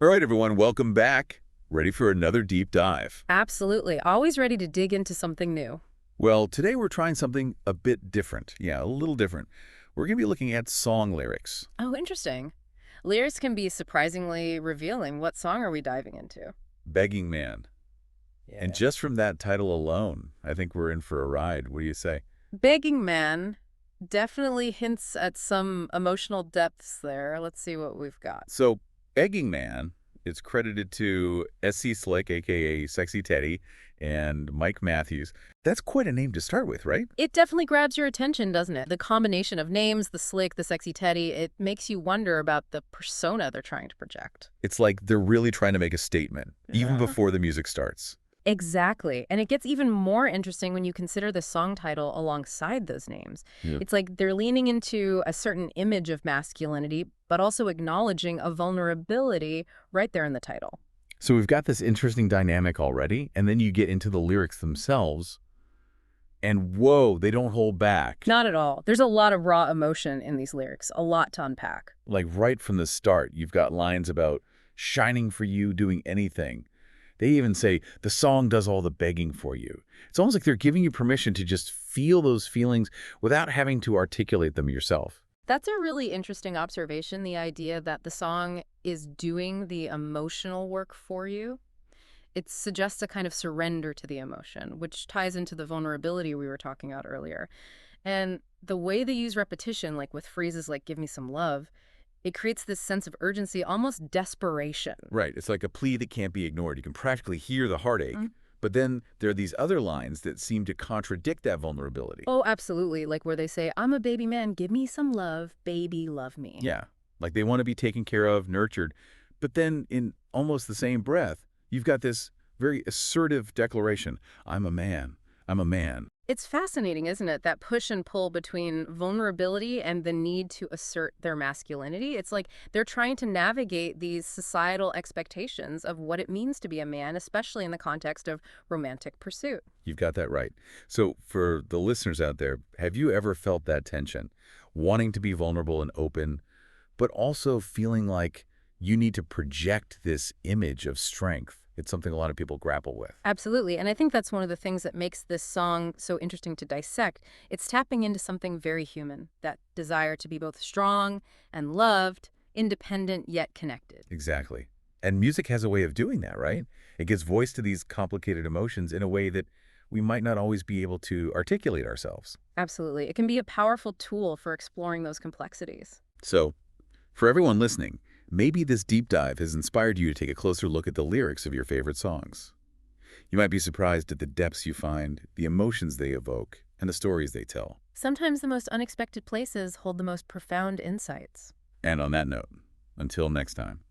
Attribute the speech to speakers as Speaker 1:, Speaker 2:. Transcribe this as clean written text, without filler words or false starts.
Speaker 1: All right, everyone, welcome back. Ready for another deep dive.
Speaker 2: Absolutely. Always ready to dig into something new.
Speaker 1: Well, today we're trying something a bit different. Yeah, a little different. We're going to be looking at song lyrics.
Speaker 2: Oh, interesting. Lyrics can be surprisingly revealing. What song are we diving into?
Speaker 1: Begging Man. And
Speaker 2: Yeah.
Speaker 1: just from that title alone, I think we're in for a ride. What do you say?
Speaker 2: Begging Man definitely hints at some emotional depths there. Let's see what we've got.
Speaker 1: So, Begging Man is credited to SC Slick, a.k.a. Sexxii Teddii, and Mike Mathews. That's quite a name to start with, right?
Speaker 2: It definitely grabs your attention, doesn't it? The combination of names, the slick, the Sexxii Teddii, it makes you wonder about the persona they're trying to project.
Speaker 1: It's like they're really trying to make a statement, even
Speaker 2: Yeah.
Speaker 1: before the music starts.
Speaker 2: Exactly. And it gets even more interesting when you consider the song title alongside those names.
Speaker 1: Yeah.
Speaker 2: It's like they're leaning into a certain image of masculinity, but also acknowledging a vulnerability right there in the title.
Speaker 1: So we've got this interesting dynamic already, and then you get into the lyrics themselves, and whoa, they don't hold back.
Speaker 2: Not at all. There's a lot of raw emotion in these lyrics, a lot to unpack.
Speaker 1: Like right from the start, you've got lines about shining for you, doing anything. They even say, the song does all the begging for you. It's almost like they're giving you permission to just feel those feelings without having to articulate them yourself.
Speaker 2: That's a really interesting observation, the idea that the song is doing the emotional work for you. It suggests a kind of surrender to the emotion, which ties into the vulnerability we were talking about earlier. And the way they use repetition, like with phrases like "give me some love," it creates this sense of urgency, almost desperation.
Speaker 1: Right. It's like a plea that can't be ignored. You can practically hear the heartache.
Speaker 2: Mm.
Speaker 1: But then there are these other lines that seem to contradict that vulnerability.
Speaker 2: Oh, absolutely. Like where they say, "I'm a baby man, give me some love, baby, love me."
Speaker 1: Yeah. Like they want to be taken care of, nurtured. But then in almost the same breath, you've got this very assertive declaration. I'm a man. I'm a man.
Speaker 2: It's fascinating, isn't it? That push and pull between vulnerability and the need to assert their masculinity. It's like they're trying to navigate these societal expectations of what it means to be a man, especially in the context of romantic pursuit.
Speaker 1: You've got that right. So for the listeners out there, have you ever felt that tension? Wanting to be vulnerable and open, but also feeling like you need to project this image of strength. It's something a lot of people grapple with.
Speaker 2: Absolutely. And I think that's one of the things that makes this song so interesting to dissect. It's tapping into something very human, that desire to be both strong and loved, independent yet connected.
Speaker 1: Exactly. And music has a way of doing that, right? It gives voice to these complicated emotions in a way that we might not always be able to articulate ourselves.
Speaker 2: Absolutely. It can be a powerful tool for exploring those complexities.
Speaker 1: So, for everyone listening, maybe this deep dive has inspired you to take a closer look at the lyrics of your favorite songs. You might be surprised at the depths you find, the emotions they evoke, and the stories they tell.
Speaker 2: Sometimes the most unexpected places hold the most profound insights.
Speaker 1: And on that note, until next time.